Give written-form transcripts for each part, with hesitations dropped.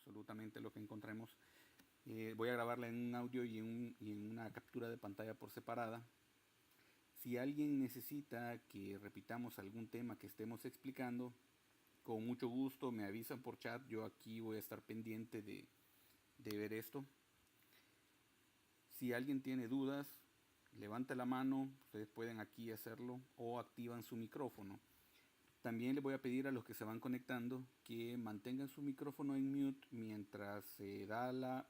absolutamente lo que encontremos. Voy a grabarla en un audio y en una captura de pantalla por separada. Si alguien necesita que repitamos algún tema que estemos explicando, con mucho gusto me avisan por chat. Yo aquí voy a estar pendiente de ver esto. Si alguien tiene dudas, levante la mano, ustedes pueden aquí hacerlo o activan su micrófono. También les voy a pedir a los que se van conectando que mantengan su micrófono en mute mientras se da la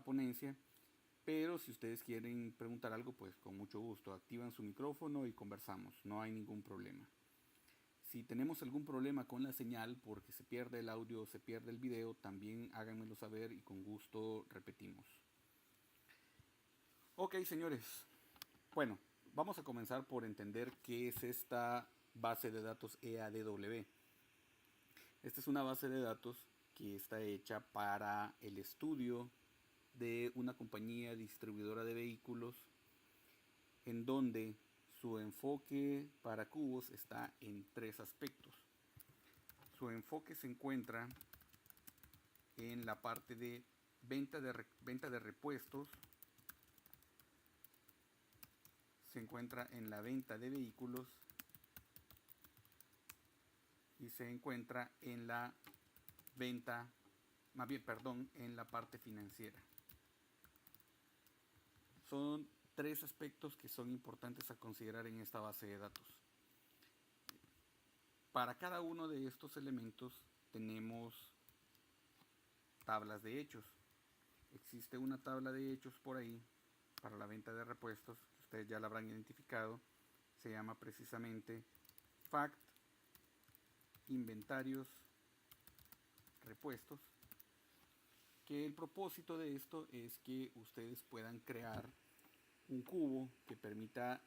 ponencia. Pero si ustedes quieren preguntar algo, pues con mucho gusto, activan su micrófono y conversamos, no hay ningún problema. Si tenemos algún problema con la señal, porque se pierde el audio o se pierde el video, también háganmelo saber y con gusto repetimos. Ok, señores. Bueno, vamos a comenzar por entender qué es esta base de datos EADW. Esta es una base de datos que está hecha para el estudio de una compañía distribuidora de vehículos, en donde su enfoque para Cubos está en tres aspectos. Su enfoque se encuentra en la parte de venta de repuestos, se encuentra en la venta de vehículos y se encuentra en la venta, más bien, perdón, en la parte financiera. Son tres aspectos que son importantes a considerar en esta base de datos. Para cada uno de estos elementos tenemos tablas de hechos. Existe una tabla de hechos por ahí para la venta de repuestos, que ustedes ya la habrán identificado. Se llama precisamente Fact, Inventarios, Repuestos. Que el propósito de esto es que ustedes puedan crear un cubo que permita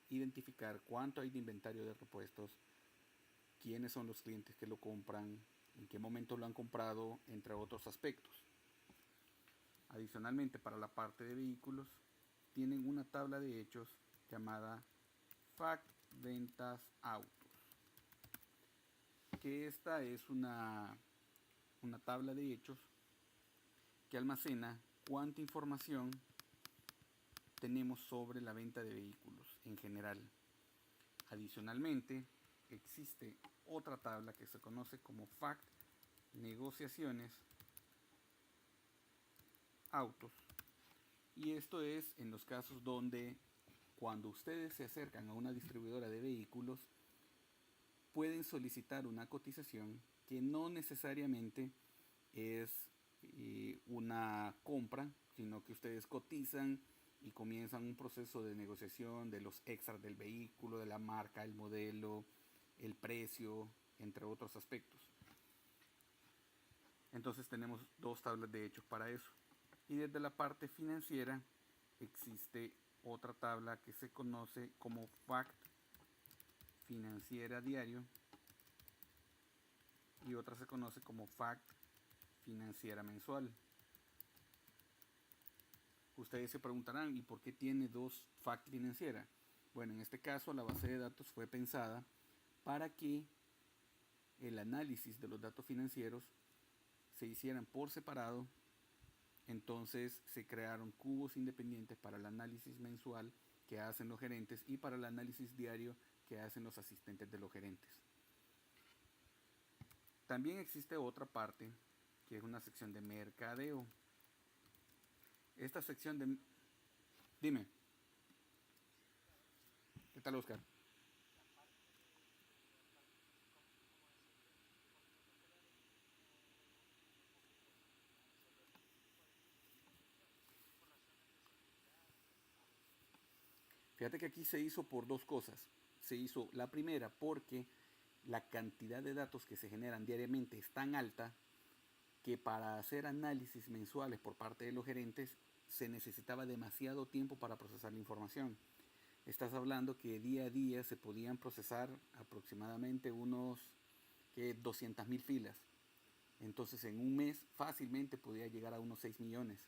identificar cuánto hay de inventario de repuestos, quiénes son los clientes que lo compran, en qué momento lo han comprado, entre otros aspectos. Adicionalmente, para la parte de vehículos, tienen una tabla de hechos llamada Fact Ventas Autos, que esta es una tabla de hechos que almacena cuánta información tenemos sobre la venta de vehículos en general. Adicionalmente, existe otra tabla que se conoce como Fact Negociaciones Autos, y esto es en los casos donde cuando ustedes se acercan a una distribuidora de vehículos pueden solicitar una cotización que no necesariamente es una compra, sino que ustedes cotizan y comienzan un proceso de negociación de los extras del vehículo, de la marca, el modelo, el precio, entre otros aspectos. Entonces tenemos dos tablas de hechos para eso. Y desde la parte financiera existe otra tabla que se conoce como Fact Financiera Diario y otra se conoce como Fact Financiera Mensual. Ustedes se preguntarán, ¿y por qué tiene dos Fact Financiera? Bueno, en este caso la base de datos fue pensada para que el análisis de los datos financieros se hicieran por separado. Entonces se crearon cubos independientes para el análisis mensual que hacen los gerentes y para el análisis diario que hacen los asistentes de los gerentes. También existe otra parte que es una sección de mercadeo. Esta sección de... Dime. ¿Qué tal, Oscar? Fíjate que aquí se hizo por dos cosas. Se hizo la primera porque la cantidad de datos que se generan diariamente es tan alta que para hacer análisis mensuales por parte de los gerentes se necesitaba demasiado tiempo para procesar la información. Estás hablando que día a día se podían procesar aproximadamente unos 200.000 filas. Entonces en un mes fácilmente podía llegar a unos 6 millones.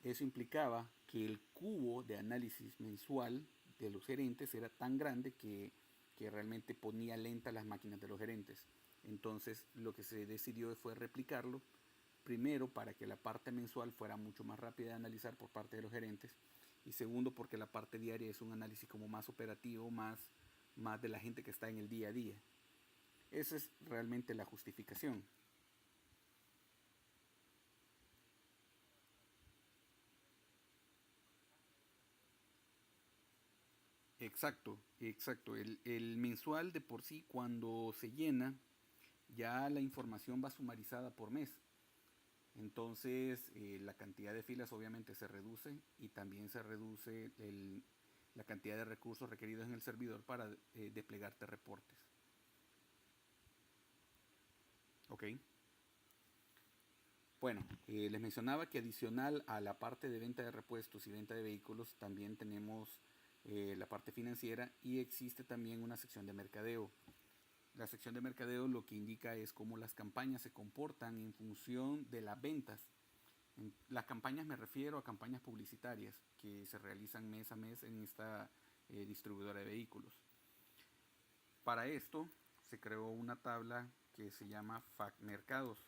Eso implicaba que el cubo de análisis mensual de los gerentes era tan grande que realmente ponía lenta las máquinas de los gerentes. Entonces lo que se decidió fue replicarlo, primero para que la parte mensual fuera mucho más rápida de analizar por parte de los gerentes, y segundo porque la parte diaria es un análisis como más operativo, más de la gente que está en el día a día. Esa es realmente la justificación. Exacto, exacto. El mensual de por sí, cuando se llena, ya la información va sumarizada por mes. Entonces, la cantidad de filas obviamente se reduce y también se reduce la cantidad de recursos requeridos en el servidor para desplegarte reportes. ¿Ok? Bueno, les mencionaba que adicional a la parte de venta de repuestos y venta de vehículos, también tenemos la parte financiera y existe también una sección de mercadeo. La sección de mercadeo lo que indica es cómo las campañas se comportan en función de las ventas. En las campañas me refiero a campañas publicitarias que se realizan mes a mes en esta distribuidora de vehículos. Para esto se creó una tabla que se llama FAQ Mercados.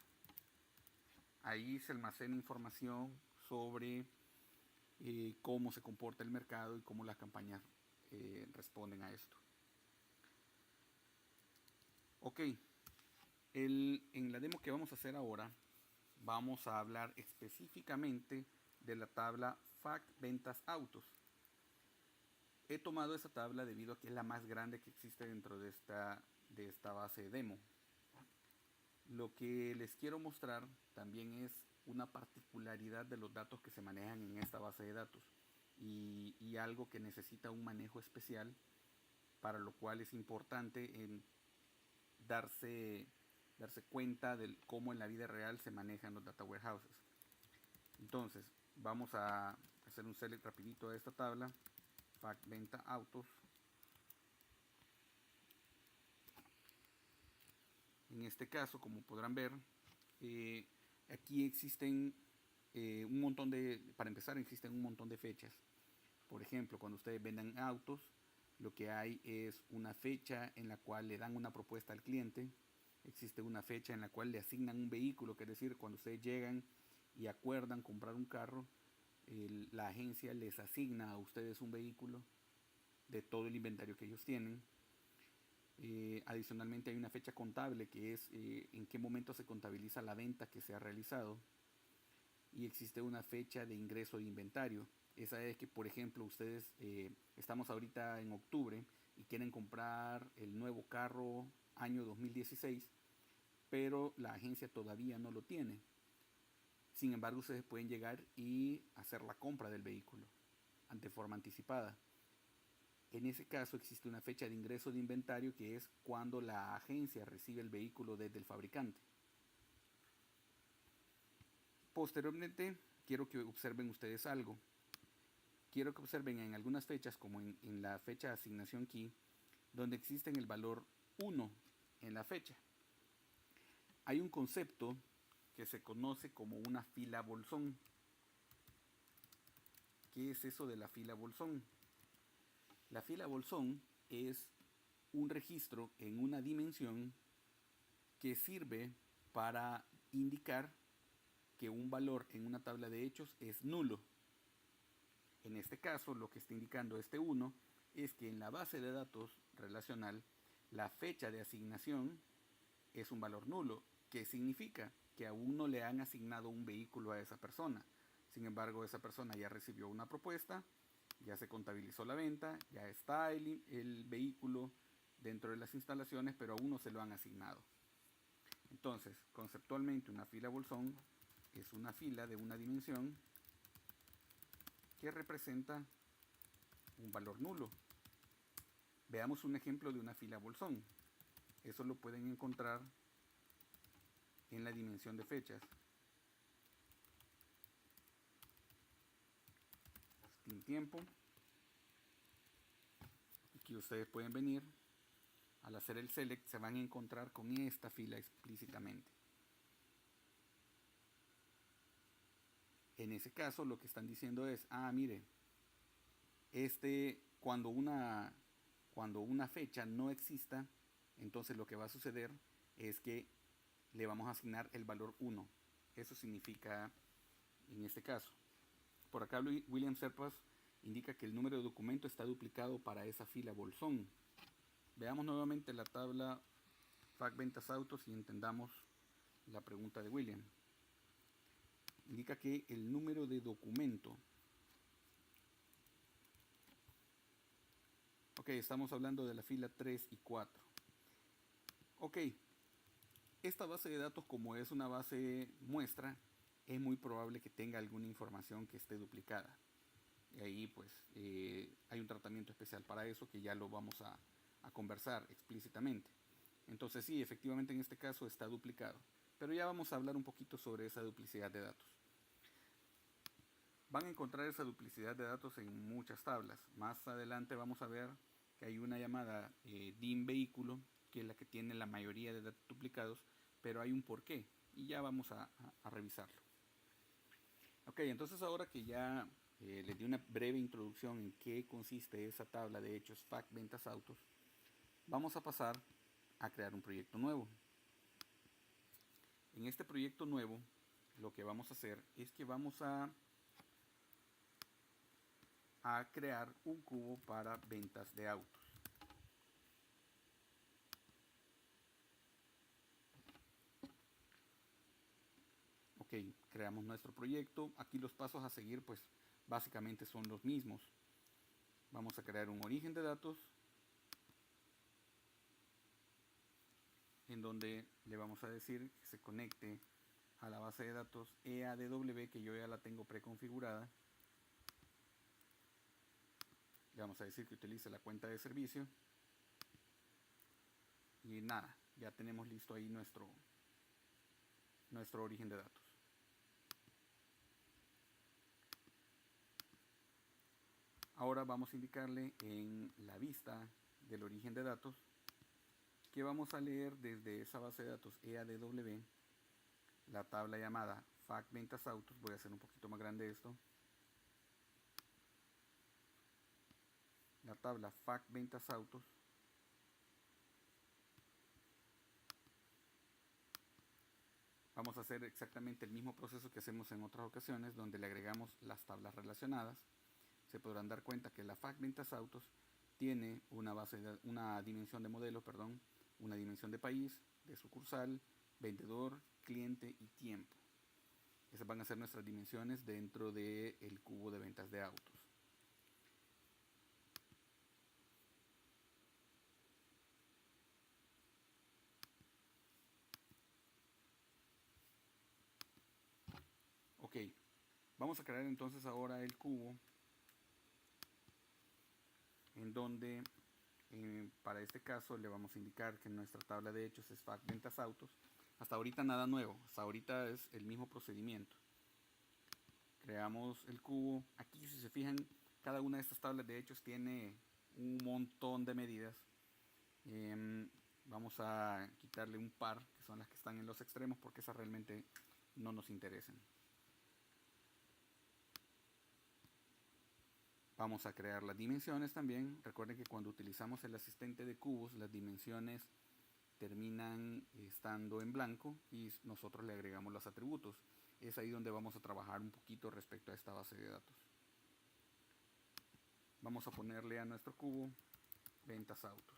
Ahí se almacena información sobre cómo se comporta el mercado y cómo las campañas responden a esto. Ok, en la demo que vamos a hacer ahora vamos a hablar específicamente de la tabla FAQ Ventas Autos. He tomado esa tabla debido a que es la más grande que existe dentro de esta base de demo. Lo que les quiero mostrar también es una particularidad de los datos que se manejan en esta base de datos y algo que necesita un manejo especial, para lo cual es importante darse cuenta de cómo en la vida real se manejan los data warehouses. Entonces vamos a hacer un select rapidito de esta tabla, FAQ Venta Autos. En este caso, como podrán ver, aquí existen para empezar, existen un montón de fechas. Por ejemplo, cuando ustedes vendan autos, lo que hay es una fecha en la cual le dan una propuesta al cliente. Existe una fecha en la cual le asignan un vehículo, que es decir, cuando ustedes llegan y acuerdan comprar un carro, la agencia les asigna a ustedes un vehículo de todo el inventario que ellos tienen. Adicionalmente hay una fecha contable, que es en qué momento se contabiliza la venta que se ha realizado, y existe una fecha de ingreso de inventario. Esa es que, por ejemplo, ustedes estamos ahorita en octubre y quieren comprar el nuevo carro año 2016, pero la agencia todavía no lo tiene. Sin embargo, ustedes pueden llegar y hacer la compra del vehículo de forma anticipada. En ese caso existe una fecha de ingreso de inventario, que es cuando la agencia recibe el vehículo desde el fabricante. Posteriormente, quiero que observen ustedes algo. Quiero que observen en algunas fechas, como en la fecha de asignación key, donde existe el valor 1 en la fecha. Hay un concepto que se conoce como una fila bolsón. ¿Qué es eso de la fila bolsón? La fila bolsón es un registro en una dimensión que sirve para indicar que un valor en una tabla de hechos es nulo. En este caso, lo que está indicando este 1 es que en la base de datos relacional la fecha de asignación es un valor nulo, que significa que aún no le han asignado un vehículo a esa persona. Sin embargo, esa persona ya recibió una propuesta, ya se contabilizó la venta, ya está el vehículo dentro de las instalaciones, pero aún no se lo han asignado. Entonces, conceptualmente, una fila bolsón es una fila de una dimensión que representa un valor nulo. Veamos un ejemplo de una fila bolsón. Eso lo pueden encontrar en la dimensión de fechas. Sin tiempo. Aquí ustedes pueden venir. Al hacer el select se van a encontrar con esta fila explícitamente. En ese caso lo que están diciendo es, mire, cuando una fecha no exista, entonces lo que va a suceder es que le vamos a asignar el valor 1. Eso significa, en este caso, por acá William Serpas indica que el número de documento está duplicado para esa fila bolsón. Veamos nuevamente la tabla FAC Ventas Autos y entendamos la pregunta de William. Indica que el número de documento, ok, estamos hablando de la fila 3 y 4. Ok, esta base de datos, como es una base muestra, es muy probable que tenga alguna información que esté duplicada. Y ahí pues hay un tratamiento especial para eso que ya lo vamos a conversar explícitamente. Entonces sí, efectivamente en este caso está duplicado. Pero ya vamos a hablar un poquito sobre esa duplicidad de datos. Van a encontrar esa duplicidad de datos en muchas tablas. Más adelante vamos a ver que hay una llamada DIM vehículo, que es la que tiene la mayoría de datos duplicados, pero hay un porqué y ya vamos a revisarlo. Ok, entonces ahora que ya les di una breve introducción en qué consiste esa tabla de hechos FAC Ventas Autos, vamos a pasar a crear un proyecto nuevo. En este proyecto nuevo, lo que vamos a hacer es que vamos a crear un cubo para ventas de autos. Ok, creamos nuestro proyecto. Aquí los pasos a seguir pues básicamente son los mismos. Vamos a crear un origen de datos en donde le vamos a decir que se conecte a la base de datos EADW, que yo ya la tengo preconfigurada. Le vamos a decir que utilice la cuenta de servicio. Y nada, ya tenemos listo ahí nuestro origen de datos. Ahora vamos a indicarle en la vista del origen de datos que vamos a leer desde esa base de datos EADW la tabla llamada FAC Ventas Autos. Voy a hacer un poquito más grande esto. La tabla FAC Ventas Autos. Vamos a hacer exactamente el mismo proceso que hacemos en otras ocasiones, donde le agregamos las tablas relacionadas. Se podrán dar cuenta que la FAC Ventas Autos tiene una dimensión de modelo, una dimensión de país, de sucursal, vendedor, cliente y tiempo. Esas van a ser nuestras dimensiones dentro del cubo de ventas de autos. Ok, vamos a crear entonces ahora el cubo en donde para este caso le vamos a indicar que nuestra tabla de hechos es FAC Ventas Autos. Hasta ahorita nada nuevo, hasta ahorita es el mismo procedimiento. Creamos el cubo. Aquí si se fijan, cada una de estas tablas de hechos tiene un montón de medidas. Vamos a quitarle un par, que son las que están en los extremos, porque esas realmente no nos interesan. Vamos a crear las dimensiones también. Recuerden que cuando utilizamos el asistente de cubos, las dimensiones terminan estando en blanco y nosotros le agregamos los atributos. Es ahí donde vamos a trabajar un poquito respecto a esta base de datos. Vamos a ponerle a nuestro cubo ventas autos.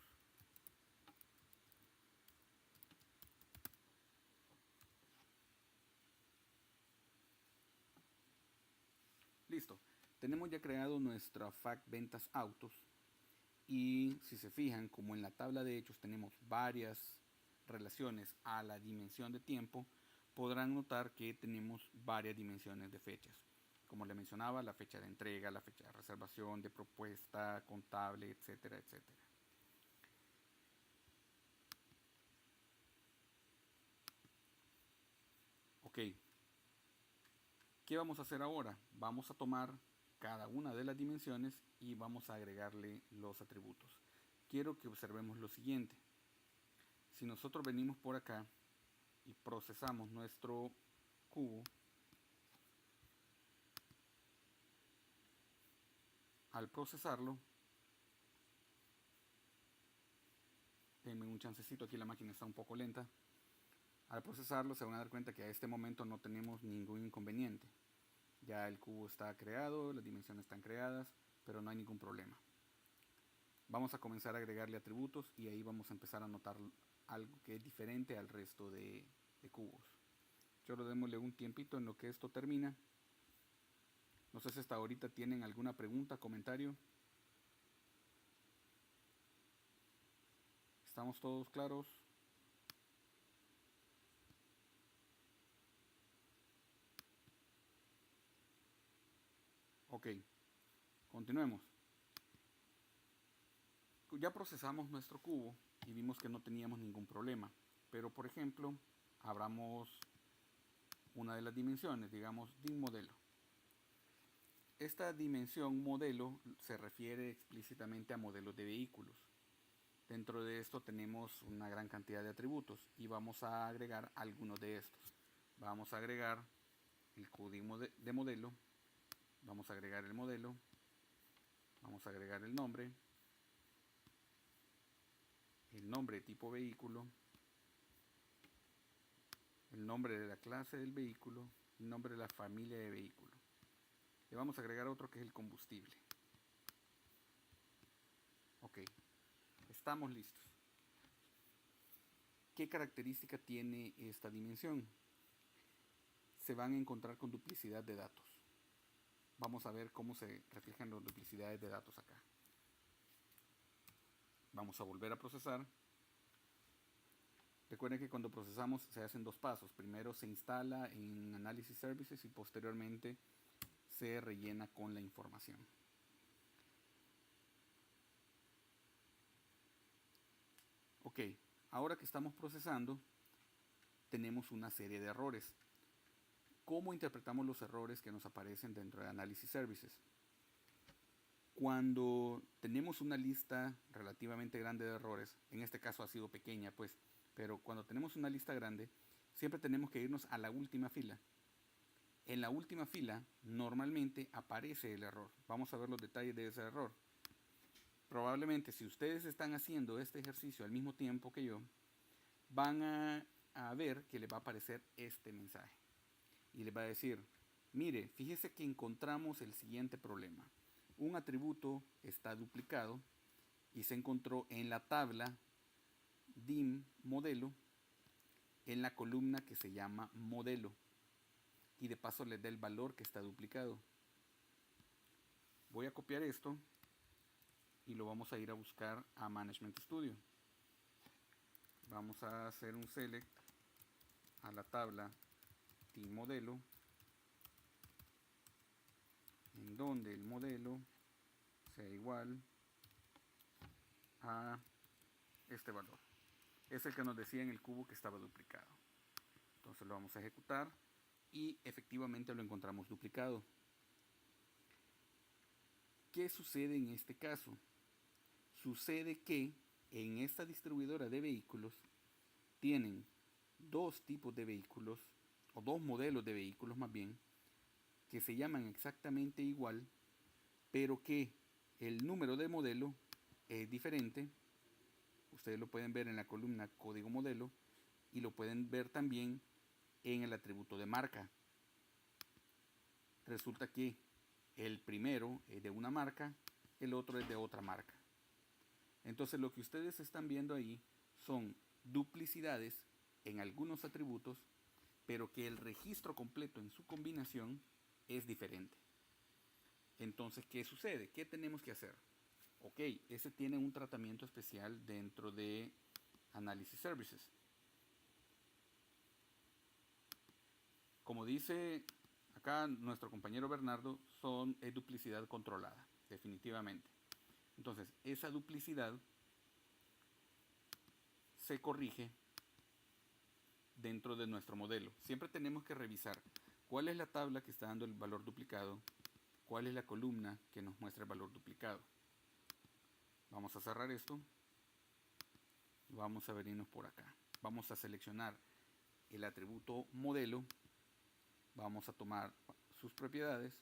Listo. Tenemos ya creado nuestra FAC ventas autos. Y si se fijan, como en la tabla de hechos tenemos varias relaciones a la dimensión de tiempo, podrán notar que tenemos varias dimensiones de fechas. Como le mencionaba, la fecha de entrega, la fecha de reservación, de propuesta, contable, etcétera, etcétera. Ok. ¿Qué vamos a hacer ahora? Vamos a tomar cada una de las dimensiones y vamos a agregarle los atributos. Quiero que observemos lo siguiente. Si nosotros venimos por acá y procesamos nuestro cubo, al procesarlo, denme un chancecito, aquí la máquina está un poco lenta. Al procesarlo se van a dar cuenta que a este momento no tenemos ningún inconveniente. Ya el cubo está creado, las dimensiones están creadas, pero no hay ningún problema. Vamos a comenzar a agregarle atributos y ahí vamos a empezar a notar algo que es diferente al resto de cubos. Solo démosle un tiempito en lo que esto termina. No sé si hasta ahorita tienen alguna pregunta, comentario. ¿Estamos todos claros? Ok, continuemos. Ya procesamos nuestro cubo y vimos que no teníamos ningún problema. Pero por ejemplo, abramos una de las dimensiones, digamos dim modelo. Esta dimensión modelo se refiere explícitamente a modelos de vehículos. Dentro de esto tenemos una gran cantidad de atributos y vamos a agregar algunos de estos. Vamos a agregar el código de modelo, vamos a agregar el modelo, vamos a agregar el nombre de tipo vehículo, el nombre de la clase del vehículo, el nombre de la familia de vehículo. Le vamos a agregar otro que es el combustible. Ok, estamos listos. ¿Qué característica tiene esta dimensión? Se van a encontrar con duplicidad de datos. Vamos a ver cómo se reflejan las duplicidades de datos acá. Vamos a volver a procesar. Recuerden que cuando procesamos se hacen dos pasos. Primero se instala en Analysis Services y posteriormente se rellena con la información. Ok, ahora que estamos procesando, tenemos una serie de errores. ¿Cómo interpretamos los errores que nos aparecen dentro de Analysis Services? Cuando tenemos una lista relativamente grande de errores, en este caso ha sido pequeña, pues, pero cuando tenemos una lista grande, siempre tenemos que irnos a la última fila. En la última fila normalmente aparece el error. Vamos a ver los detalles de ese error. Probablemente si ustedes están haciendo este ejercicio al mismo tiempo que yo, van a ver que les va a aparecer este mensaje. Y les va a decir, mire, fíjese que encontramos el siguiente problema. Un atributo está duplicado y se encontró en la tabla dim modelo en la columna que se llama modelo. Y de paso les da el valor que está duplicado. Voy a copiar esto y lo vamos a ir a buscar a Management Studio. Vamos a hacer un select a la tabla dim modelo, en donde el modelo sea igual a este valor. Es el que nos decía en el cubo que estaba duplicado. Entonces lo vamos a ejecutar y efectivamente lo encontramos duplicado. ¿Qué sucede en este caso? Sucede que en esta distribuidora de vehículos tienen dos tipos de vehículos, o dos modelos de vehículos más bien, que se llaman exactamente igual, pero que el número de modelo es diferente. Ustedes lo pueden ver en la columna código modelo y lo pueden ver también en el atributo de marca. Resulta que el primero es de una marca, el otro es de otra marca. Entonces lo que ustedes están viendo ahí son duplicidades en algunos atributos, pero que el registro completo en su combinación es diferente. Entonces, ¿qué sucede? ¿Qué tenemos que hacer? Ok, ese tiene un tratamiento especial dentro de Analysis Services. Como dice acá nuestro compañero Bernardo, es duplicidad controlada, definitivamente. Entonces, esa duplicidad se corrige dentro de nuestro modelo. Siempre tenemos que revisar cuál es la tabla que está dando el valor duplicado, cuál es la columna que nos muestra el valor duplicado. Vamos a cerrar esto. Vamos a venirnos por acá. Vamos a seleccionar el atributo modelo. Vamos a tomar sus propiedades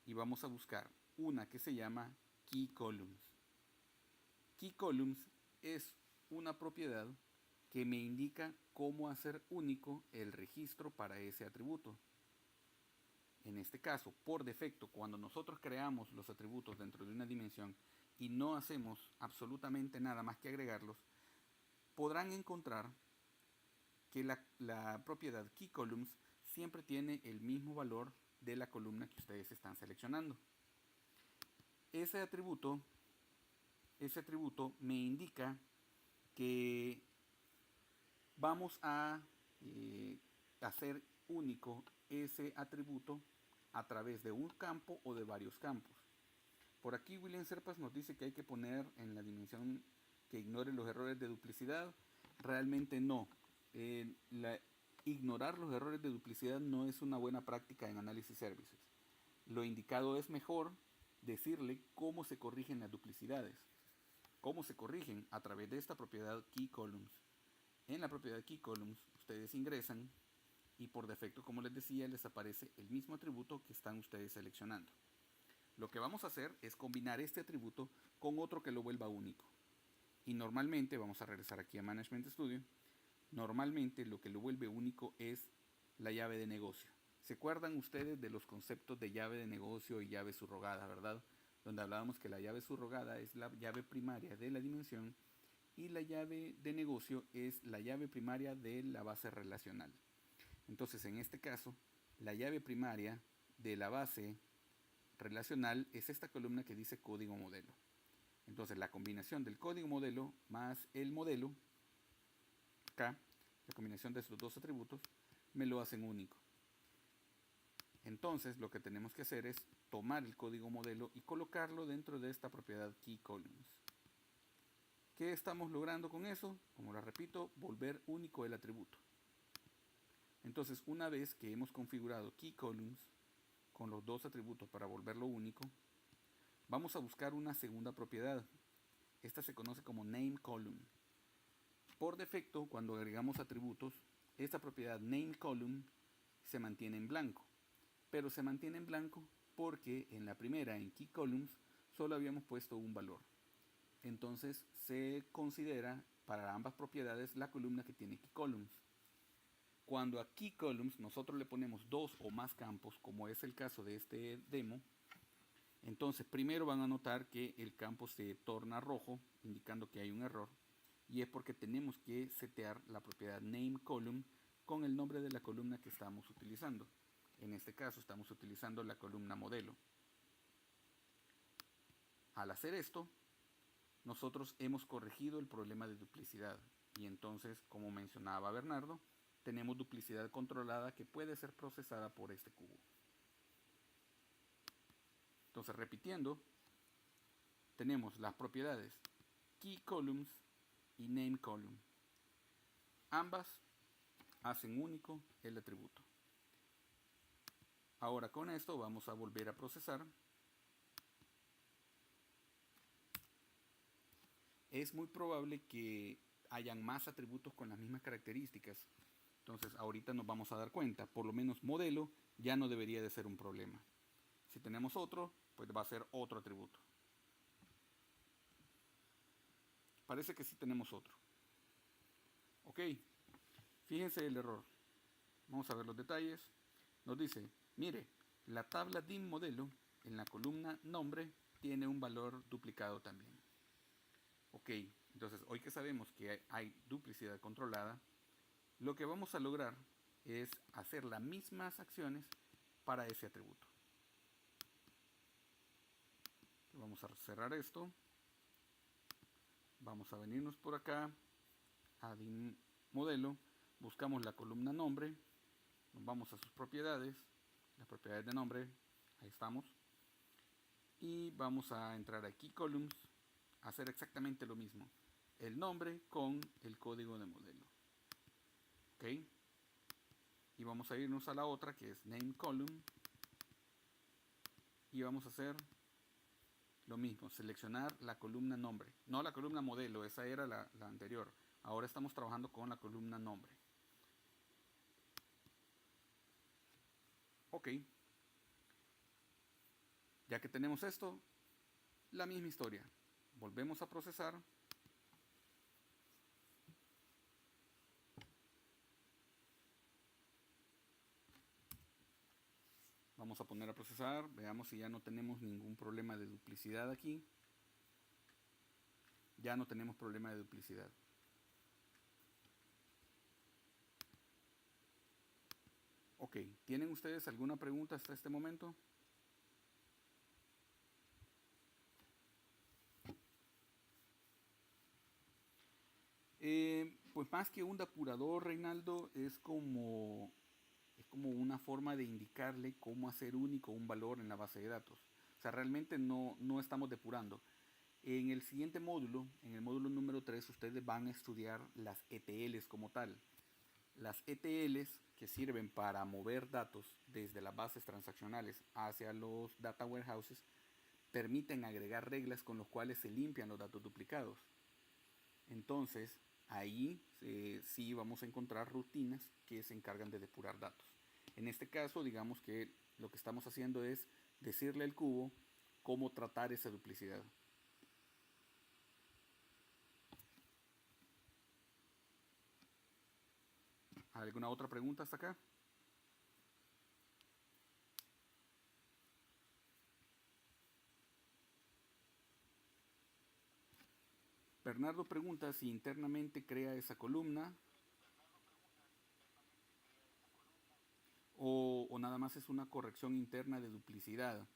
y vamos a buscar una que se llama Key Columns. Key Columns es una propiedad que me indica cómo hacer único el registro para ese atributo. En este caso, por defecto, cuando nosotros creamos los atributos dentro de una dimensión y no hacemos absolutamente nada más que agregarlos, podrán encontrar que la propiedad keyColumns siempre tiene el mismo valor de la columna que ustedes están seleccionando. Ese atributo me indica que vamos a hacer único ese atributo a través de un campo o de varios campos. Por aquí William Serpas nos dice que hay que poner en la dimensión que ignore los errores de duplicidad. Realmente no. Ignorar los errores de duplicidad no es una buena práctica en Analysis Services. Lo indicado es mejor decirle cómo se corrigen las duplicidades. ¿Cómo se corrigen? A través de esta propiedad keyColumns. En la propiedad keyColumns ustedes ingresan y por defecto, como les decía, les aparece el mismo atributo que están ustedes seleccionando. Lo que vamos a hacer es combinar este atributo con otro que lo vuelva único. Y normalmente, vamos a regresar aquí a Management Studio, normalmente lo que lo vuelve único es la llave de negocio. ¿Se acuerdan ustedes de los conceptos de llave de negocio y llave subrogada, verdad? Donde hablábamos que la llave subrogada es la llave primaria de la dimensión y la llave de negocio es la llave primaria de la base relacional. Entonces, en este caso, la llave primaria de la base relacional es esta columna que dice código modelo. Entonces, la combinación del código modelo más el modelo, acá, la combinación de estos dos atributos, me lo hacen único. Entonces, lo que tenemos que hacer es tomar el código modelo y colocarlo dentro de esta propiedad keyColumns. ¿Qué estamos logrando con eso? Como lo repito, volver único el atributo. Entonces, una vez que hemos configurado keyColumns con los dos atributos para volverlo único, vamos a buscar una segunda propiedad. Esta se conoce como nameColumn. Por defecto, cuando agregamos atributos, esta propiedad nameColumn se mantiene en blanco. Pero se mantiene en blanco porque en la primera, en keyColumns, solo habíamos puesto un valor. Entonces se considera para ambas propiedades la columna que tiene keyColumns. Cuando a keyColumns nosotros le ponemos dos o más campos, como es el caso de este demo, entonces primero van a notar que el campo se torna rojo, indicando que hay un error, y es porque tenemos que setear la propiedad nameColumn con el nombre de la columna que estamos utilizando. En este caso estamos utilizando la columna modelo. Al hacer esto, nosotros hemos corregido el problema de duplicidad y entonces, como mencionaba Bernardo, tenemos duplicidad controlada que puede ser procesada por este cubo. Entonces, repitiendo, tenemos las propiedades keyColumns y nameColumn. Ambas hacen único el atributo. Ahora con esto vamos a volver a procesar. Es muy probable que hayan más atributos con las mismas características. Entonces ahorita nos vamos a dar cuenta, por lo menos modelo ya no debería de ser un problema. Si tenemos otro, pues va a ser otro atributo. Parece que sí tenemos otro. Ok, fíjense el error. Vamos a ver los detalles. Nos dice, mire, la tabla dim modelo en la columna nombre tiene un valor duplicado también. Ok, entonces hoy que sabemos que hay duplicidad controlada, lo que vamos a lograr es hacer las mismas acciones para ese atributo. Vamos a cerrar esto. Vamos a venirnos por acá a dim modelo, buscamos la columna nombre, nos vamos a sus propiedades, las propiedades de nombre, ahí estamos, y vamos a entrar aquí keyColumns, hacer exactamente lo mismo, el nombre con el código de modelo. Ok, y vamos a irnos a la otra que es nameColumn y vamos a hacer lo mismo, seleccionar la columna nombre, no la columna modelo, esa era la anterior. Ahora estamos trabajando con la columna nombre. Ok, ya que tenemos esto, la misma historia. Volvemos a procesar. Vamos a poner a procesar, veamos si ya no tenemos ningún problema de duplicidad aquí. Ya no tenemos problema de duplicidad. Ok, ¿tienen ustedes alguna pregunta hasta este momento? Pues más que un depurador, Reinaldo, es como una forma de indicarle cómo hacer único un valor en la base de datos. O sea, realmente no estamos depurando. En el siguiente módulo, en el módulo número 3, ustedes van a estudiar las ETLs como tal. Las ETLs que sirven para mover datos desde las bases transaccionales hacia los data warehouses permiten agregar reglas con las cuales se limpian los datos duplicados. Entonces, ahí sí vamos a encontrar rutinas que se encargan de depurar datos. En este caso, digamos que lo que estamos haciendo es decirle al cubo cómo tratar esa duplicidad. ¿Alguna otra pregunta hasta acá? Bernardo pregunta si internamente crea esa columna o nada más es una corrección interna de duplicidad.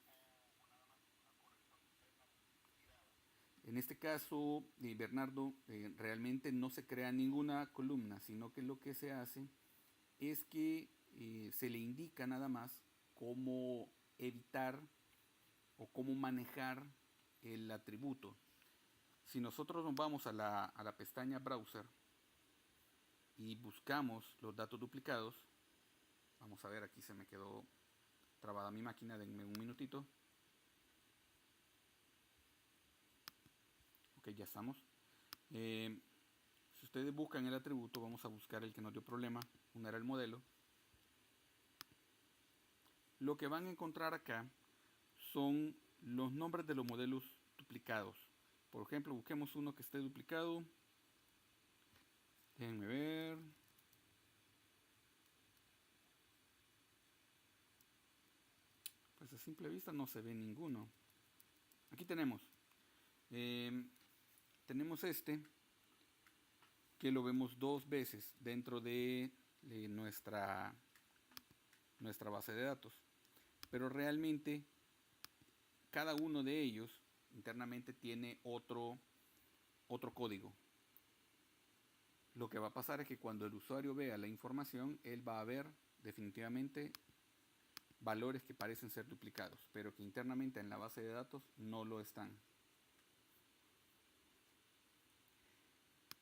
En este caso, Bernardo, realmente no se crea ninguna columna, sino que lo que se hace es que se le indica nada más cómo evitar o cómo manejar el atributo. Si nosotros nos vamos a la pestaña Browser y buscamos los datos duplicados, vamos a ver, aquí se me quedó trabada mi máquina, denme un minutito. Ok, ya estamos. Si ustedes buscan el atributo, vamos a buscar el que nos dio problema, uno era el modelo. Lo que van a encontrar acá son los nombres de los modelos duplicados. Por ejemplo, busquemos uno que esté duplicado. Déjenme ver. Pues a simple vista no se ve ninguno. Aquí tenemos. Tenemos este, que lo vemos dos veces dentro de nuestra base de datos. Pero realmente cada uno de ellos internamente tiene otro código. Lo que va a pasar es que cuando el usuario vea la información, él va a ver definitivamente valores que parecen ser duplicados, pero que internamente en la base de datos no lo están.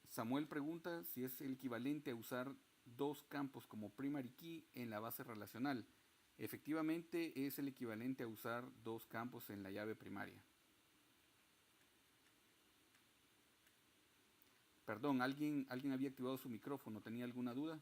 Samuel pregunta si es el equivalente a usar dos campos como primary key en la base relacional. Efectivamente es el equivalente a usar dos campos en la llave primaria. Perdón, ¿alguien había activado su micrófono? ¿Tenía alguna duda?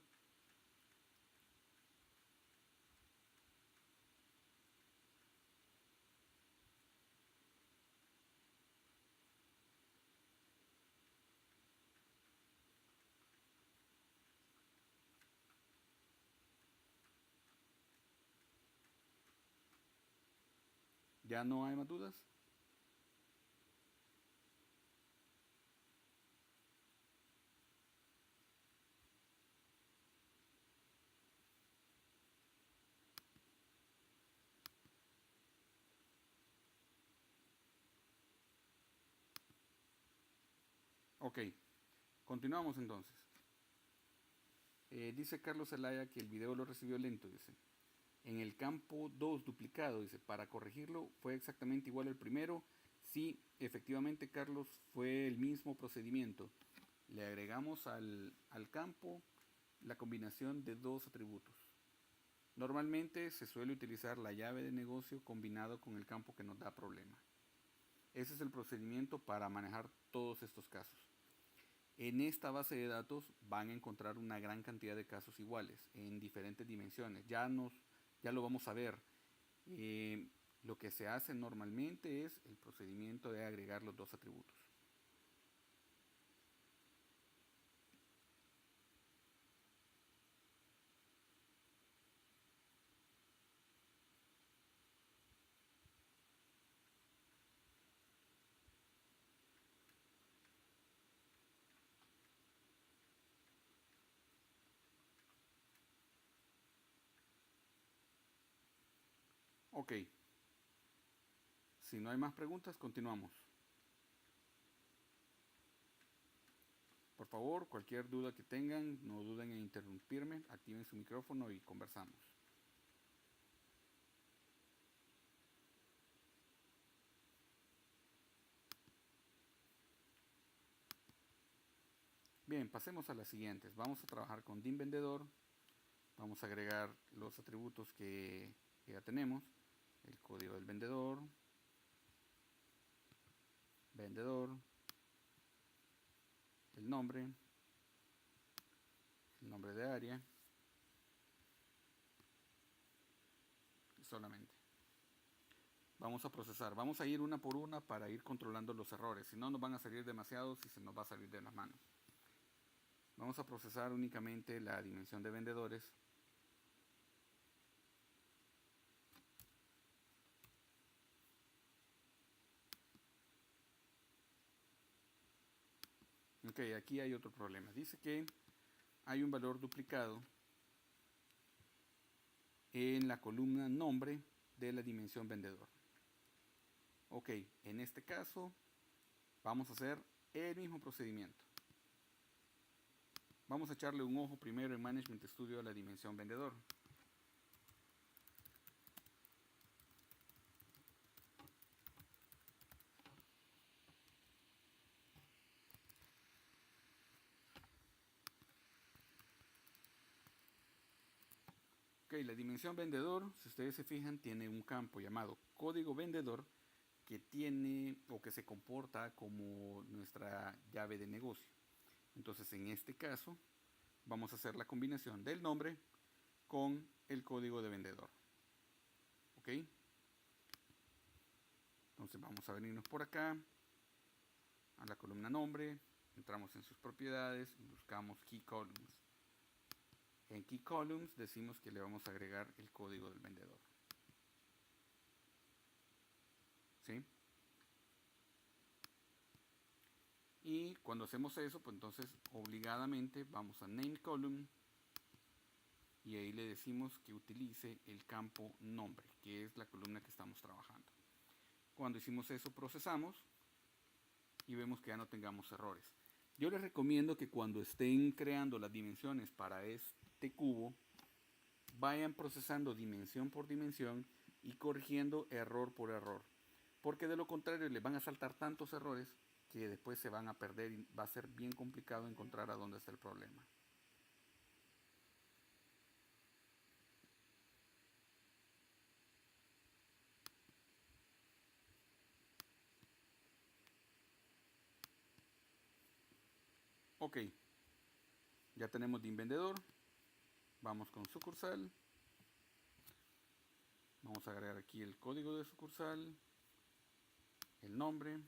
¿Ya no hay más dudas? Ok, continuamos entonces. Dice Carlos Zelaya que el video lo recibió lento, dice. En el campo 2 duplicado, dice, para corregirlo fue exactamente igual al primero. Sí, efectivamente, Carlos, fue el mismo procedimiento. Le agregamos al campo la combinación de dos atributos. Normalmente se suele utilizar la llave de negocio combinado con el campo que nos da problema. Ese es el procedimiento para manejar todos estos casos. En esta base de datos van a encontrar una gran cantidad de casos iguales en diferentes dimensiones. Ya lo vamos a ver. Lo que se hace normalmente es el procedimiento de agregar los dos atributos. Ok, si no hay más preguntas, continuamos. Por favor, cualquier duda que tengan, no duden en interrumpirme, activen su micrófono y conversamos. Bien, pasemos a las siguientes. Vamos a trabajar con DIM vendedor. Vamos a agregar los atributos que ya tenemos. El código del vendedor, el nombre de área, solamente. Vamos a procesar, vamos a ir una por una para ir controlando los errores, si no nos van a salir demasiados y se nos va a salir de las manos. Vamos a procesar únicamente la dimensión de vendedores. Ok, aquí hay otro problema. Dice que hay un valor duplicado en la columna nombre de la dimensión vendedor. Ok, en este caso vamos a hacer el mismo procedimiento. Vamos a echarle un ojo primero en Management Studio a la dimensión vendedor. Ok, la dimensión vendedor, si ustedes se fijan, tiene un campo llamado código vendedor que tiene o que se comporta como nuestra llave de negocio. Entonces, en este caso, vamos a hacer la combinación del nombre con el código de vendedor. Ok. Entonces vamos a venirnos por acá a la columna nombre, entramos en sus propiedades y buscamos Key Columns. En Key Columns decimos que le vamos a agregar el código del vendedor. ¿Sí? Y cuando hacemos eso, pues entonces obligadamente vamos a Name Column y ahí le decimos que utilice el campo nombre, que es la columna que estamos trabajando. Cuando hicimos eso, procesamos y vemos que ya no tengamos errores. Yo les recomiendo que cuando estén creando las dimensiones para este cubo, vayan procesando dimensión por dimensión y corrigiendo error por error. Porque de lo contrario les van a saltar tantos errores que después se van a perder y va a ser bien complicado encontrar a dónde está el problema. Ok, ya tenemos DIM vendedor. Vamos con sucursal. Vamos a agregar aquí el código de sucursal, el nombre.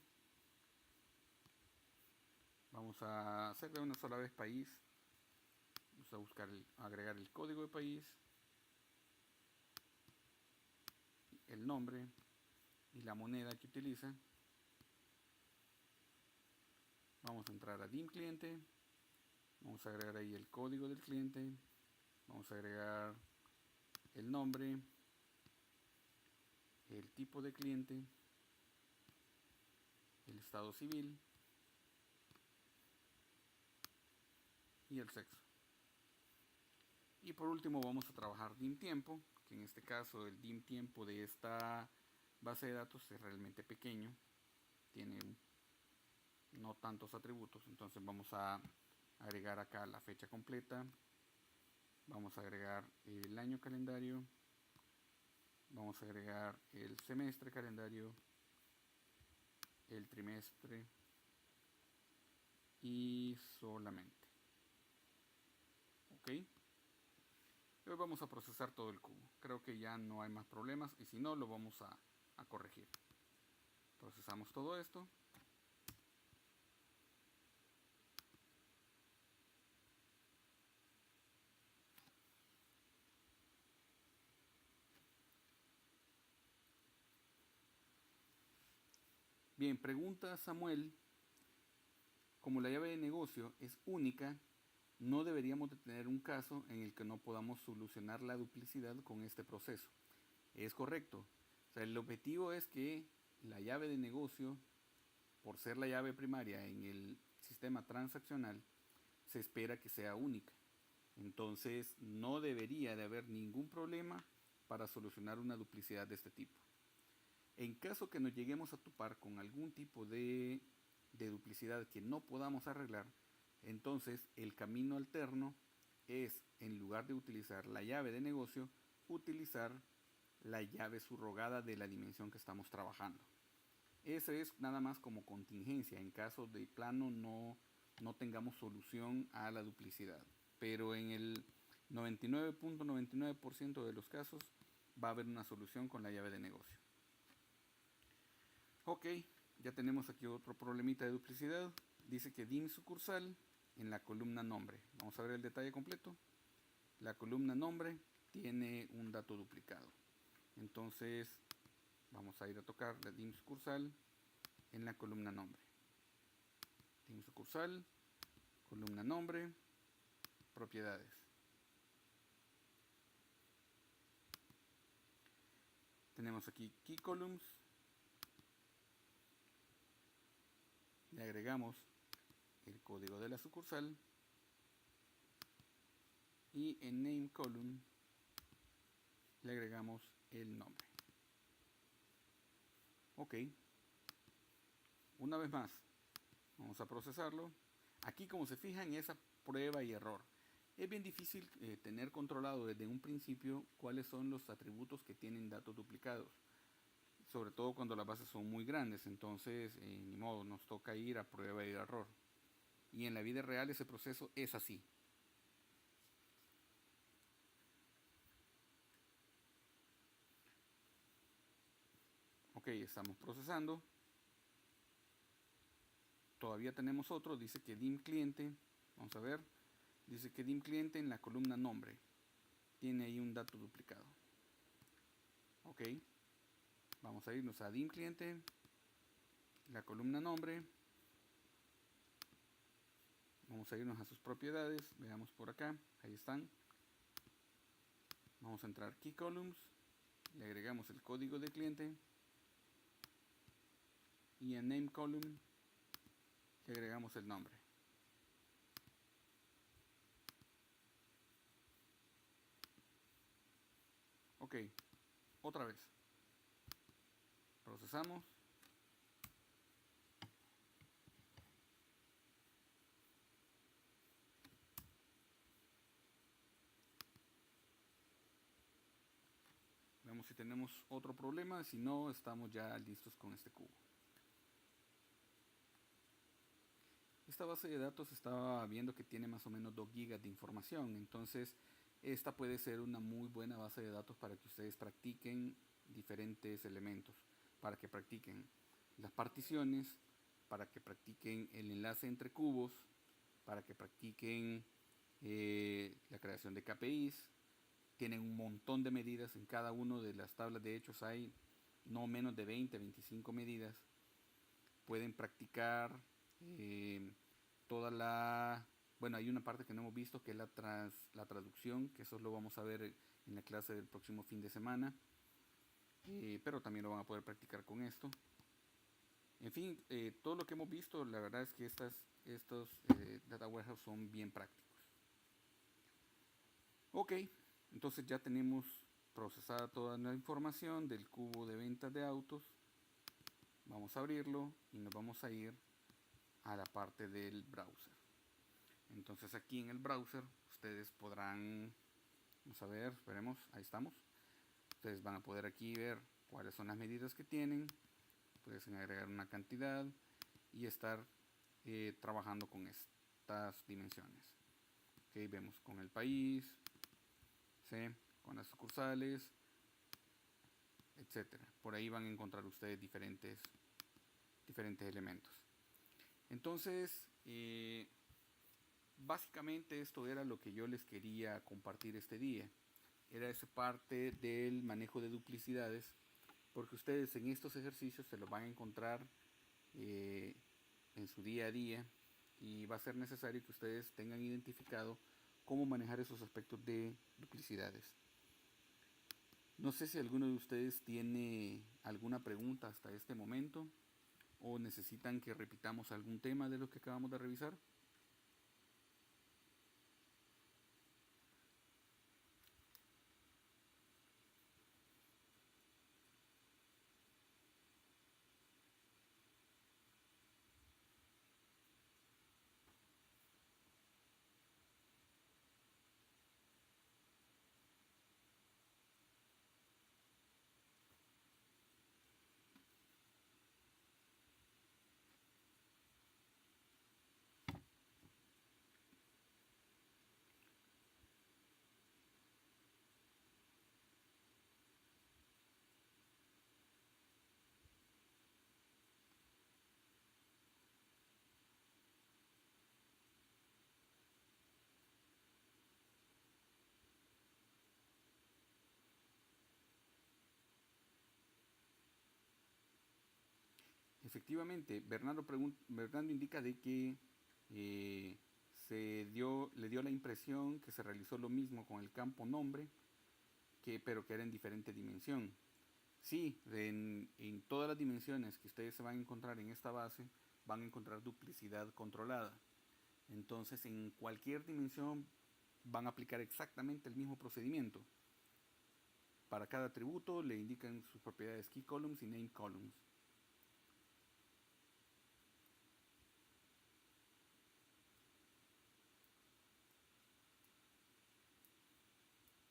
Vamos a hacer de una sola vez país. Vamos a buscar agregar el código de país, el nombre y la moneda que utiliza. Vamos a entrar a DIM cliente. Vamos a agregar ahí el código del cliente. Vamos a agregar el nombre, el tipo de cliente, el estado civil y el sexo. Y por último vamos a trabajar DIM tiempo, que en este caso el DIM tiempo de esta base de datos es realmente pequeño, tiene no tantos atributos, entonces vamos a agregar acá la fecha completa, vamos a agregar el año calendario, vamos a agregar el semestre calendario, el trimestre y solamente. Ok. Hoy vamos a procesar todo el cubo. Creo que ya no hay más problemas y si no lo vamos a corregir. Procesamos todo esto. Bien, pregunta Samuel. Como la llave de negocio es única, no deberíamos de tener un caso en el que no podamos solucionar la duplicidad con este proceso. Es correcto. O sea, el objetivo es que la llave de negocio, por ser la llave primaria en el sistema transaccional, se espera que sea única. Entonces no debería de haber ningún problema para solucionar una duplicidad de este tipo. En caso que nos lleguemos a topar con algún tipo de duplicidad que no podamos arreglar, entonces el camino alterno es, en lugar de utilizar la llave de negocio, utilizar la llave subrogada de la dimensión que estamos trabajando. Eso es nada más como contingencia en caso de plano no tengamos solución a la duplicidad. Pero en el 99.99% de los casos va a haber una solución con la llave de negocio. Ok, ya tenemos aquí otro problemita de duplicidad. Dice que dim sucursal en la columna nombre. Vamos a ver el detalle completo. La columna nombre tiene un dato duplicado. Entonces vamos a ir a tocar la dim sucursal en la columna nombre. Dim sucursal, columna nombre, propiedades. Tenemos aquí key columns. Le agregamos el código de la sucursal. Y en name column le agregamos el nombre. Ok. Una vez más, vamos a procesarlo. Aquí, como se fijan, es a prueba y error. Es bien difícil tener controlado desde un principio cuáles son los atributos que tienen datos duplicados, sobre todo cuando las bases son muy grandes. Entonces, ni modo, nos toca ir a prueba y error. Y en la vida real ese proceso es así. Ok, estamos procesando. Todavía tenemos otro, dice que dim cliente, vamos a ver, dice que dim cliente en la columna nombre tiene ahí un dato duplicado. Ok, vamos a irnos a dim cliente, la columna nombre, vamos a irnos a sus propiedades, veamos por acá, ahí están. Vamos a entrar key columns, le agregamos el código de cliente y en name column le agregamos el nombre. Ok, otra vez. Procesamos. Vemos si tenemos otro problema, si no, estamos ya listos con este cubo. Esta base de datos estaba viendo que tiene más o menos 2 gigas de información, entonces esta puede ser una muy buena base de datos para que ustedes practiquen diferentes elementos, para que practiquen las particiones, para que practiquen el enlace entre cubos, para que practiquen la creación de KPIs. Tienen un montón de medidas en cada una de las tablas de hechos, hay no menos de 20, 25 medidas. Pueden practicar toda la... Bueno, hay una parte que no hemos visto que es la traducción, que eso lo vamos a ver en la clase del próximo fin de semana. Pero también lo van a poder practicar con esto. En fin, todo lo que hemos visto, la verdad es que estos data warehouse son bien prácticos. Ok, entonces ya tenemos procesada toda la información del cubo de ventas de autos. Vamos a abrirlo y nos vamos a ir a la parte del browser. Entonces aquí en el browser ustedes podrán, vamos a ver, esperemos, ahí estamos. Ustedes van a poder aquí ver cuáles son las medidas que tienen. Pueden agregar una cantidad y estar trabajando con estas dimensiones. Ok, vemos con el país, ¿sí? Con las sucursales, etcétera. Por ahí van a encontrar ustedes diferentes elementos. Entonces, básicamente esto era lo que yo les quería compartir este día. Era esa parte del manejo de duplicidades, porque ustedes en estos ejercicios se los van a encontrar en su día a día y va a ser necesario que ustedes tengan identificado cómo manejar esos aspectos de duplicidades. No sé si alguno de ustedes tiene alguna pregunta hasta este momento o necesitan que repitamos algún tema de lo que acabamos de revisar. Efectivamente, Bernardo indica de que eh, le dio la impresión que se realizó lo mismo con el campo nombre, pero que era en diferente dimensión. Sí, en todas las dimensiones que ustedes se van a encontrar en esta base, van a encontrar duplicidad controlada. Entonces, en cualquier dimensión van a aplicar exactamente el mismo procedimiento. Para cada atributo le indican sus propiedades key columns y name columns.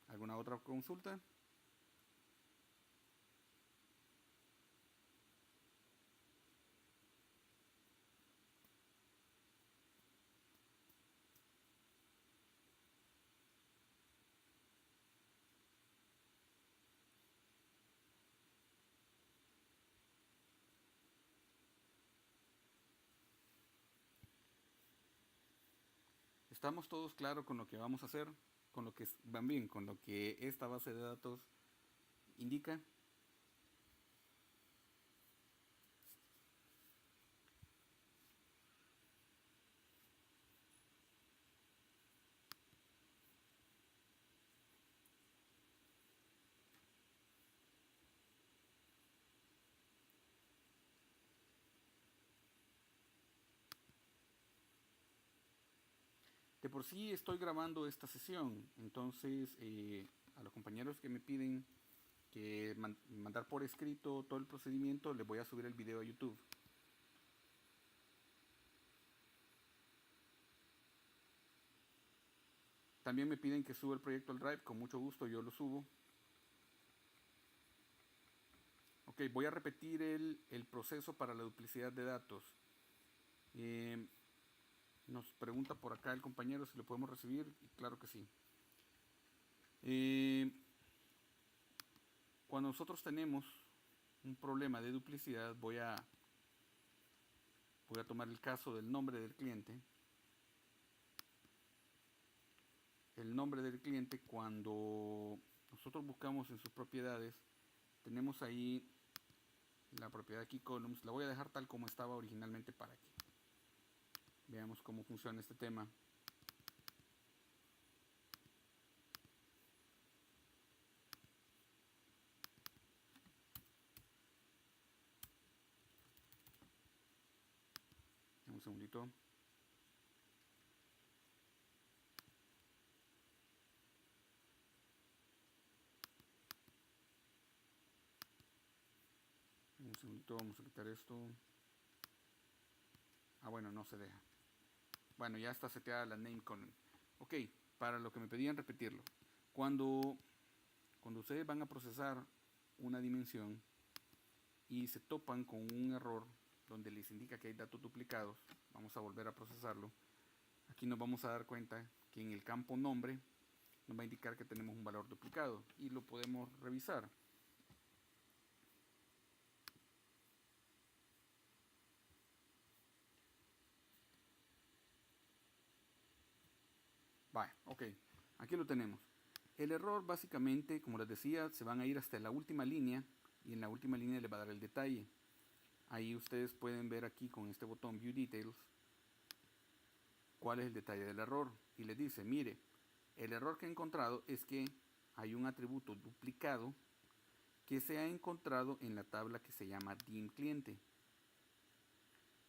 ¿Alguna otra consulta? ¿Estamos todos claros con lo que vamos a hacer? Con lo que van bien, con lo que esta base de datos indica. De por sí estoy grabando esta sesión, entonces a los compañeros que me piden que mandar por escrito todo el procedimiento, les voy a subir el video a YouTube. También me piden que suba el proyecto al Drive, con mucho gusto yo lo subo. Ok, voy a repetir el proceso para la duplicidad de datos. Nos pregunta por acá el compañero si lo podemos recibir, y claro que sí. Cuando nosotros tenemos un problema de duplicidad, voy a tomar el caso del nombre del cliente. El nombre del cliente, cuando nosotros buscamos en sus propiedades, tenemos ahí la propiedad key columns. La voy a dejar tal como estaba originalmente para que veamos cómo funciona este tema. Un segundito. Un segundito, vamos a quitar esto. Ah, bueno, no se deja. Bueno, ya está seteada la name column. Ok, para lo que me pedían repetirlo. Cuando ustedes van a procesar una dimensión y se topan con un error donde les indica que hay datos duplicados, vamos a volver a procesarlo. Aquí nos vamos a dar cuenta que en el campo nombre nos va a indicar que tenemos un valor duplicado y lo podemos revisar. Vale, ok, aquí lo tenemos. El error básicamente, como les decía, se van a ir hasta la última línea y en la última línea les va a dar el detalle. Ahí ustedes pueden ver aquí con este botón View Details cuál es el detalle del error. Y les dice, mire, el error que he encontrado es que hay un atributo duplicado que se ha encontrado en la tabla que se llama dim cliente,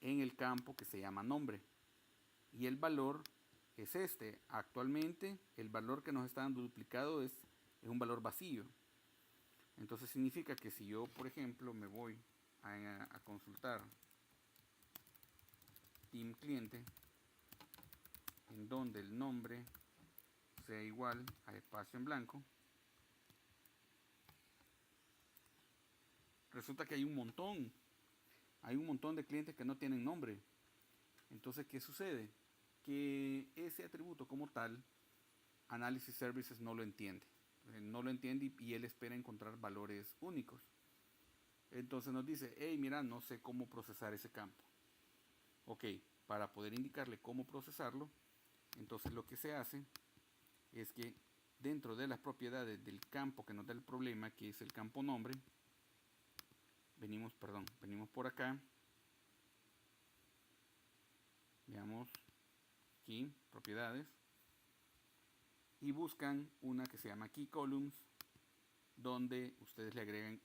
en el campo que se llama nombre. Y el valor es este. Actualmente el valor que nos está dando duplicado es un valor vacío. Entonces significa que si yo, por ejemplo, me voy a consultar dim cliente, en donde el nombre sea igual a espacio en blanco, resulta que hay un montón de clientes que no tienen nombre. Entonces, ¿qué sucede? Que ese atributo como tal, Analysis Services no lo entiende. No lo entiende y él espera encontrar valores únicos. Entonces nos dice, hey, mira, no sé cómo procesar ese campo. Ok, para poder indicarle cómo procesarlo, entonces lo que se hace es que dentro de las propiedades del campo que nos da el problema, que es el campo nombre, venimos por acá, veamos aquí, propiedades, y buscan una que se llama Key Columns, donde ustedes le agregan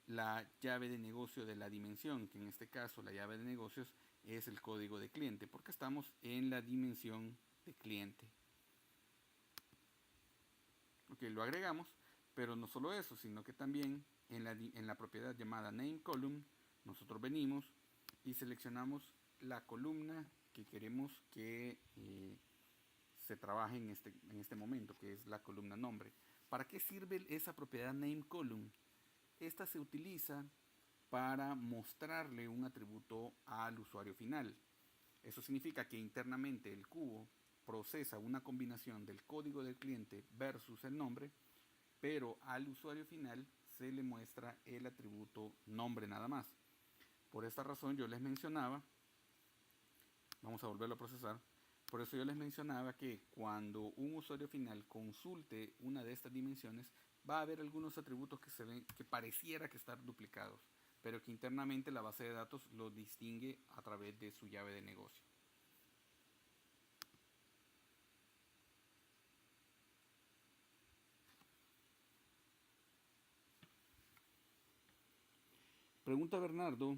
la llave de negocio de la dimensión, que en este caso la llave de negocios es el código de cliente, porque estamos en la dimensión de cliente. Ok, lo agregamos, pero no solo eso, sino que también en la propiedad llamada name column, nosotros venimos y seleccionamos la columna que queremos que se trabaje en este momento, que es la columna nombre. ¿Para qué sirve esa propiedad name column? Esta se utiliza para mostrarle un atributo al usuario final. Eso significa que internamente el cubo procesa una combinación del código del cliente versus el nombre, pero al usuario final se le muestra el atributo nombre nada más. Por esta razón yo les mencionaba, vamos a volverlo a procesar, por eso yo les mencionaba que cuando un usuario final consulte una de estas dimensiones, va a haber algunos atributos que se ven, que pareciera que están duplicados, pero que internamente la base de datos los distingue a través de su llave de negocio. Pregunta Bernardo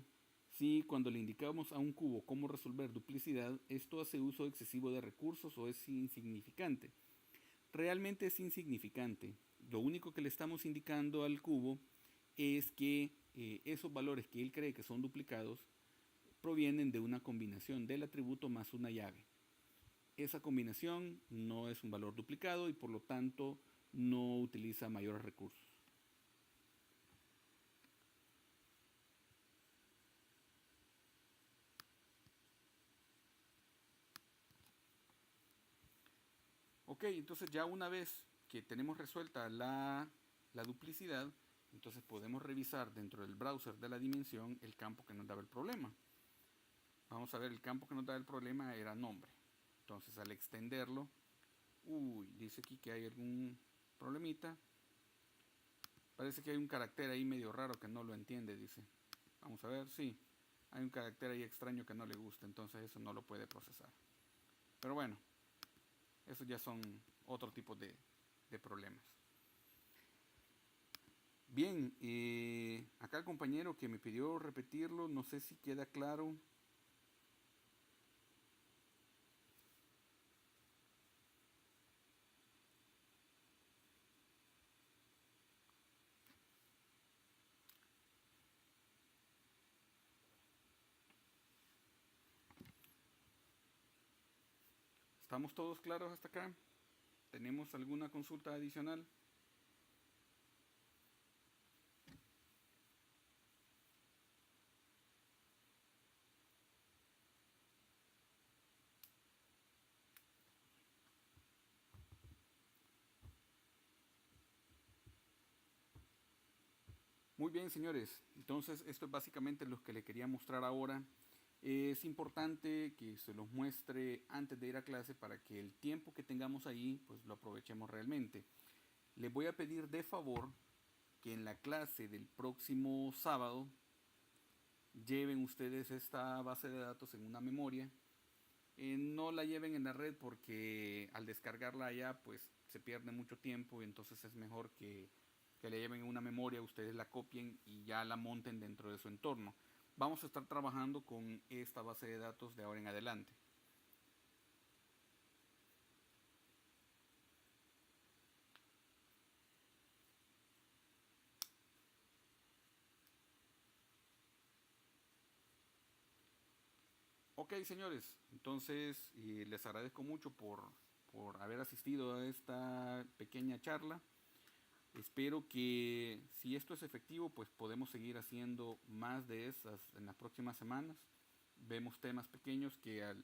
si cuando le indicamos a un cubo cómo resolver duplicidad, esto hace uso excesivo de recursos o es insignificante. Realmente es insignificante. Lo único que le estamos indicando al cubo es que esos valores que él cree que son duplicados provienen de una combinación del atributo más una llave. Esa combinación no es un valor duplicado y por lo tanto no utiliza mayores recursos. Ok, entonces ya una vez que tenemos resuelta la duplicidad, entonces podemos revisar dentro del browser de la dimensión el campo que nos daba el problema. Vamos a ver, el campo que nos daba el problema era nombre. Entonces al extenderlo, dice aquí que hay algún problemita. Parece que hay un carácter ahí medio raro que no lo entiende, dice. Vamos a ver, sí, hay un carácter ahí extraño que no le gusta, entonces eso no lo puede procesar. Pero bueno, esos ya son otro tipo de problemas. Bien, acá el compañero que me pidió repetirlo, no sé si queda claro. ¿Estamos todos claros hasta acá? ¿Tenemos alguna consulta adicional? Muy bien, señores. Entonces, esto es básicamente lo que le quería mostrar ahora. Es importante que se los muestre antes de ir a clase para que el tiempo que tengamos ahí, pues lo aprovechemos realmente. Les voy a pedir de favor que en la clase del próximo sábado lleven ustedes esta base de datos en una memoria. No la lleven en la red porque al descargarla allá, pues se pierde mucho tiempo y entonces es mejor que que le lleven una memoria, ustedes la copien y ya la monten dentro de su entorno. Vamos a estar trabajando con esta base de datos de ahora en adelante. Ok, señores, entonces les agradezco mucho por haber asistido a esta pequeña charla. Espero que si esto es efectivo, pues podemos seguir haciendo más de esas en las próximas semanas. Vemos temas pequeños que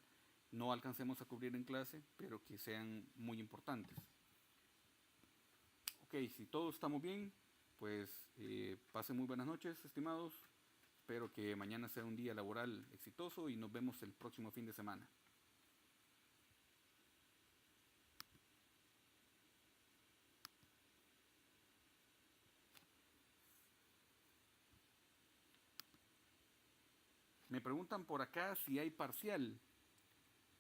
no alcancemos a cubrir en clase, pero que sean muy importantes. Ok, si todos estamos bien, pues pasen muy buenas noches, estimados. Espero que mañana sea un día laboral exitoso y nos vemos el próximo fin de semana. Me preguntan por acá si hay parcial.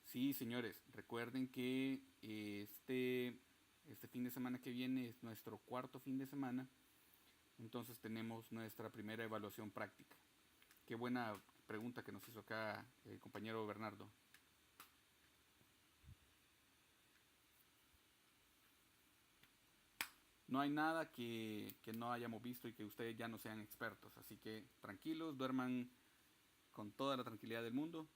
Sí, señores, recuerden que este fin de semana que viene es nuestro cuarto fin de semana, entonces tenemos nuestra primera evaluación práctica. Qué buena pregunta que nos hizo acá el compañero Bernardo. No hay nada que no hayamos visto y que ustedes ya no sean expertos, así que tranquilos, duerman con toda la tranquilidad del mundo